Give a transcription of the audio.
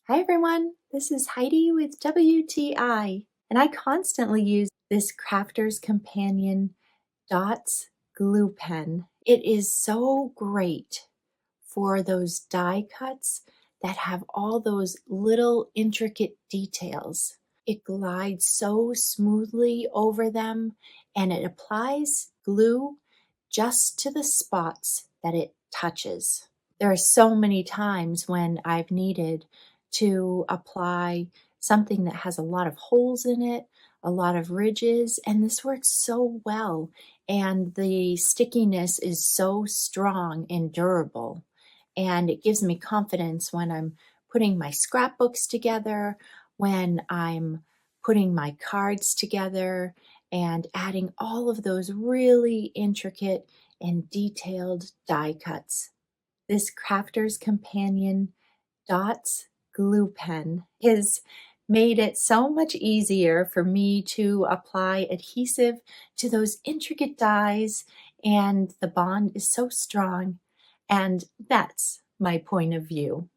Hi everyone, this is Heidi with WTI, and I constantly use this Crafter's Companion Dots glue pen. It is so great for those die cuts that have all those little intricate details. It glides so smoothly over them and it applies glue just to the spots that it touches. There are so many times when I've needed to apply something that has a lot of holes in it, a lot of ridges, and this works so well. And the stickiness is so strong and durable. And it gives me confidence when I'm putting my scrapbooks together, when I'm putting my cards together, and adding all of those really intricate and detailed die cuts. This Crafter's Companion Dots glue pen has made it so much easier for me to apply adhesive to those intricate dies, and the bond is so strong, and that's my point of view.